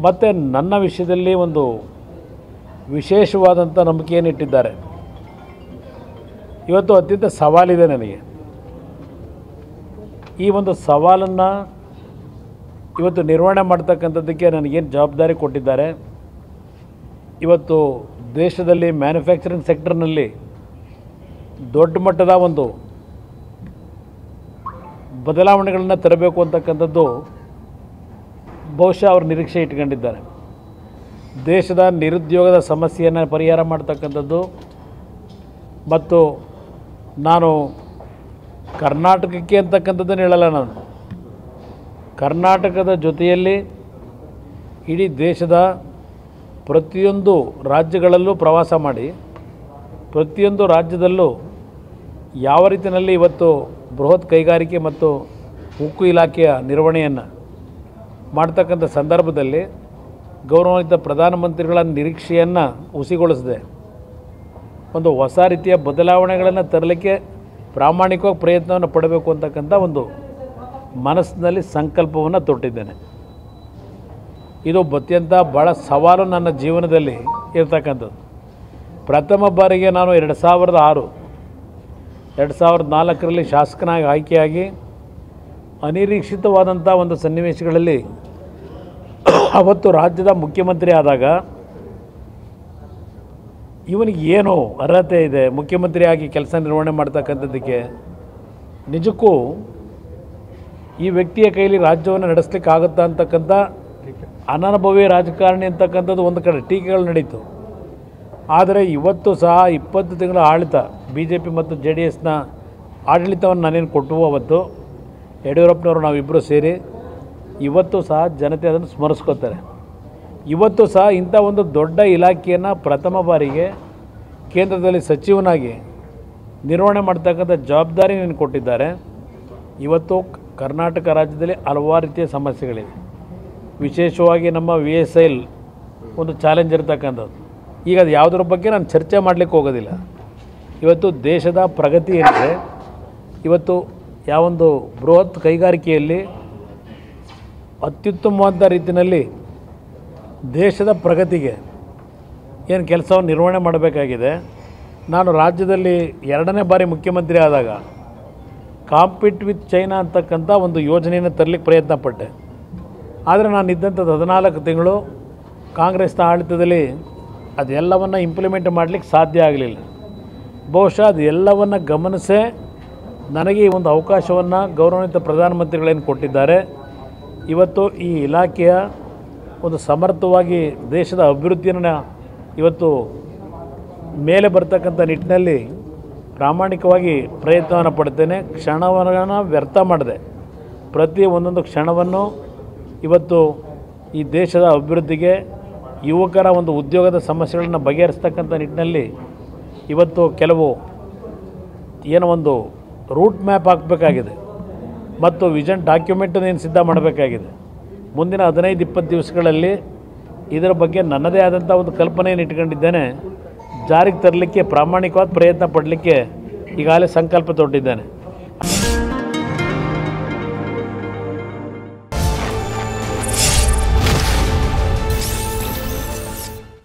ಮತ್ತು ನನ್ನ ವಿಷಯದಲ್ಲಿ ಒಂದು ವಿಶೇಷವಾದಂಥ ನಂಬಿಕೆಯನ್ನು ಇಟ್ಟಿದ್ದಾರೆ. ಇವತ್ತು ಅತ್ಯಂತ ಸವಾಲಿದೆ ನನಗೆ. ಈ ಒಂದು ಸವಾಲನ್ನು ಇವತ್ತು ನಿರ್ವಹಣೆ ಮಾಡ್ತಕ್ಕಂಥದ್ದಕ್ಕೆ ನನಗೇನು ಜವಾಬ್ದಾರಿ ಕೊಟ್ಟಿದ್ದಾರೆ. ಇವತ್ತು ದೇಶದಲ್ಲಿ ಮ್ಯಾನುಫ್ಯಾಕ್ಚರಿಂಗ್ ಸೆಕ್ಟರ್ನಲ್ಲಿ ದೊಡ್ಡ ಮಟ್ಟದ ಒಂದು ಬದಲಾವಣೆಗಳನ್ನು ತರಬೇಕು ಅಂತಕ್ಕಂಥದ್ದು ಬಹುಶಃ ಅವರು ನಿರೀಕ್ಷೆ ಇಟ್ಕೊಂಡಿದ್ದಾರೆ. ದೇಶದ ನಿರುದ್ಯೋಗದ ಸಮಸ್ಯೆಯನ್ನು ಪರಿಹಾರ ಮಾಡ್ತಕ್ಕಂಥದ್ದು ಮತ್ತು ನಾನು ಕರ್ನಾಟಕಕ್ಕೆ ಅಂತಕ್ಕಂಥದ್ದನ್ನು ಹೇಳಲ್ಲ, ನಾನು ಕರ್ನಾಟಕದ ಜೊತೆಯಲ್ಲಿ ಇಡೀ ದೇಶದ ಪ್ರತಿಯೊಂದು ರಾಜ್ಯಗಳಲ್ಲೂ ಪ್ರವಾಸ ಮಾಡಿ ಪ್ರತಿಯೊಂದು ರಾಜ್ಯದಲ್ಲೂ ಯಾವ ರೀತಿಯಲ್ಲಿ ಇವತ್ತು ಬೃಹತ್ ಕೈಗಾರಿಕೆ ಮತ್ತು ಉಕ್ಕು ಇಲಾಖೆಯ ನಿರ್ವಹಣೆಯನ್ನು ಮಾಡ್ತಕ್ಕಂಥ ಸಂದರ್ಭದಲ್ಲಿ ಗೌರವಾನ್ವಿತ ಪ್ರಧಾನಮಂತ್ರಿಗಳ ನಿರೀಕ್ಷೆಯನ್ನು ಹುಸಿಗೊಳಿಸಿದೆ. ಒಂದು ಹೊಸ ರೀತಿಯ ಬದಲಾವಣೆಗಳನ್ನು ತರಲಿಕ್ಕೆ ಪ್ರಾಮಾಣಿಕವಾಗಿ ಪ್ರಯತ್ನವನ್ನು ಪಡಬೇಕು ಅಂತಕ್ಕಂಥ ಒಂದು ಮನಸ್ಸಿನಲ್ಲಿ ಸಂಕಲ್ಪವನ್ನು ತೊಟ್ಟಿದ್ದೇನೆ. ಇದು ಅತ್ಯಂತ ಭಾಳ ಸವಾಲು ನನ್ನ ಜೀವನದಲ್ಲಿ ಇರ್ತಕ್ಕಂಥದ್ದು. ಪ್ರಥಮ ಬಾರಿಗೆ ನಾನು 2004ರಲ್ಲಿ ಶಾಸಕನಾಗಿ ಆಯ್ಕೆಯಾಗಿ ಅನಿರೀಕ್ಷಿತವಾದಂಥ ಒಂದು ಸನ್ನಿವೇಶಗಳಲ್ಲಿ ಅವತ್ತು ರಾಜ್ಯದ ಮುಖ್ಯಮಂತ್ರಿ ಆದಾಗ ಇವನಿಗೆ ಏನು ಅರ್ಹತೆ ಇದೆ ಮುಖ್ಯಮಂತ್ರಿಯಾಗಿ ಕೆಲಸ ನಿರ್ವಹಣೆ ಮಾಡ್ತಕ್ಕಂಥದ್ದಕ್ಕೆ, ನಿಜಕ್ಕೂ ಈ ವ್ಯಕ್ತಿಯ ಕೈಲಿ ರಾಜ್ಯವನ್ನು ನಡೆಸಲಿಕ್ಕೆ ಆಗುತ್ತಾ ಅಂತಕ್ಕಂಥ ಅನನುಭವಿ ರಾಜಕಾರಣಿ ಅಂತಕ್ಕಂಥದ್ದು ಒಂದು ಕಡೆ ಟೀಕೆಗಳು ನಡೀತು. ಆದರೆ ಇವತ್ತು ಸಹ 20 ತಿಂಗಳ ಆಡಳಿತ BJP ಮತ್ತು JDSನ ಆಡಳಿತವನ್ನು ನಾನೇನು ಕೊಟ್ಟು ಅವತ್ತು ಯಡಿಯೂರಪ್ಪನವರು ನಾವಿಬ್ಬರು ಸೇರಿ ಇವತ್ತು ಸಹ ಜನತೆ ಅದನ್ನು ಸ್ಮರಿಸ್ಕೋತಾರೆ. ಇವತ್ತು ಸಹ ಇಂಥ ಒಂದು ದೊಡ್ಡ ಇಲಾಖೆಯನ್ನು ಪ್ರಥಮ ಬಾರಿಗೆ ಕೇಂದ್ರದಲ್ಲಿ ಸಚಿವನಾಗಿ ನಿರ್ವಹಣೆ ಮಾಡ್ತಕ್ಕಂಥ ಜವಾಬ್ದಾರಿ ನೀನು ಕೊಟ್ಟಿದ್ದಾರೆ. ಇವತ್ತು ಕರ್ನಾಟಕ ರಾಜ್ಯದಲ್ಲಿ ಹಲವಾರು ರೀತಿಯ ಸಮಸ್ಯೆಗಳಿವೆ. ವಿಶೇಷವಾಗಿ ನಮ್ಮ VSIL ಒಂದು ಚಾಲೆಂಜ್ ಇರ್ತಕ್ಕಂಥದ್ದು. ಈಗ ಅದು ಯಾವುದರ ಬಗ್ಗೆ ನಾನು ಚರ್ಚೆ ಮಾಡಲಿಕ್ಕೆ ಹೋಗೋದಿಲ್ಲ. ಇವತ್ತು ದೇಶದ ಪ್ರಗತಿ ಏನಿದೆ, ಇವತ್ತು ಯಾವೊಂದು ಬೃಹತ್ ಕೈಗಾರಿಕೆಯಲ್ಲಿ ಅತ್ಯುತ್ತಮವಾದ ರೀತಿಯಲ್ಲಿ ದೇಶದ ಪ್ರಗತಿಗೆ ಏನು ಕೆಲಸವನ್ನು ನಿರ್ವಹಣೆ ಮಾಡಬೇಕಾಗಿದೆ. ನಾನು ರಾಜ್ಯದಲ್ಲಿ 2ನೇ ಬಾರಿ ಮುಖ್ಯಮಂತ್ರಿ ಆದಾಗ ಕಾಂಪೀಟ್ ವಿತ್ ಚೈನಾ ಅಂತಕ್ಕಂಥ ಒಂದು ಯೋಜನೆಯನ್ನು ತರಲಿಕ್ಕೆ ಪ್ರಯತ್ನ ಪಟ್ಟೆ. ಆದರೆ ನಾನು ಇದ್ದಂಥದ್ದು 14 ತಿಂಗಳು ಕಾಂಗ್ರೆಸ್ನ ಆಡಳಿತದಲ್ಲಿ ಅದೆಲ್ಲವನ್ನು ಇಂಪ್ಲಿಮೆಂಟ್ ಮಾಡಲಿಕ್ಕೆ ಸಾಧ್ಯ ಆಗಲಿಲ್ಲ. ಬಹುಶಃ ಅದೆಲ್ಲವನ್ನು ಗಮನಿಸೇ ನನಗೆ ಈ ಒಂದು ಅವಕಾಶವನ್ನು ಗೌರವಾನ್ವಿತ ಪ್ರಧಾನಮಂತ್ರಿಗಳೇನು ಕೊಟ್ಟಿದ್ದಾರೆ. ಇವತ್ತು ಈ ಇಲಾಖೆಯ ಒಂದು ಸಮರ್ಥವಾಗಿ ದೇಶದ ಅಭಿವೃದ್ಧಿಯನ್ನು ಇವತ್ತು ಮೇಲೆ ಬರ್ತಕ್ಕಂಥ ನಿಟ್ಟಿನಲ್ಲಿ ಪ್ರಾಮಾಣಿಕವಾಗಿ ಪ್ರಯತ್ನವನ್ನು ಪಡ್ತೇನೆ. ಕ್ಷಣವನ್ನು ವ್ಯರ್ಥ ಮಾಡಿದೆ. ಪ್ರತಿ ಒಂದೊಂದು ಕ್ಷಣವನ್ನು ಇವತ್ತು ಈ ದೇಶದ ಅಭಿವೃದ್ಧಿಗೆ, ಯುವಕರ ಒಂದು ಉದ್ಯೋಗದ ಸಮಸ್ಯೆಗಳನ್ನು ಬಗೆಹರಿಸ್ತಕ್ಕಂಥ ನಿಟ್ಟಿನಲ್ಲಿ ಇವತ್ತು ಕೆಲವು ಏನೋ ಒಂದು ರೂಟ್ ಮ್ಯಾಪ್ ಹಾಕಬೇಕಾಗಿದೆ ಮತ್ತು ವಿಷನ್ ಡಾಕ್ಯುಮೆಂಟನ್ನು ಸಿದ್ಧ ಮಾಡಬೇಕಾಗಿದೆ. ಮುಂದಿನ 15-20 ದಿವಸಗಳಲ್ಲಿ ಇದರ ಬಗ್ಗೆ ನನ್ನದೇ ಆದಂಥ ಒಂದು ಕಲ್ಪನೆಯನ್ನು ಇಟ್ಕೊಂಡಿದ್ದೇನೆ. ಜಾರಿಗೆ ತರಲಿಕ್ಕೆ ಪ್ರಾಮಾಣಿಕವಾದ ಪ್ರಯತ್ನ ಪಡಲಿಕ್ಕೆ ಈಗಾಗಲೇ ಸಂಕಲ್ಪ ತೊಟ್ಟಿದ್ದೇನೆ.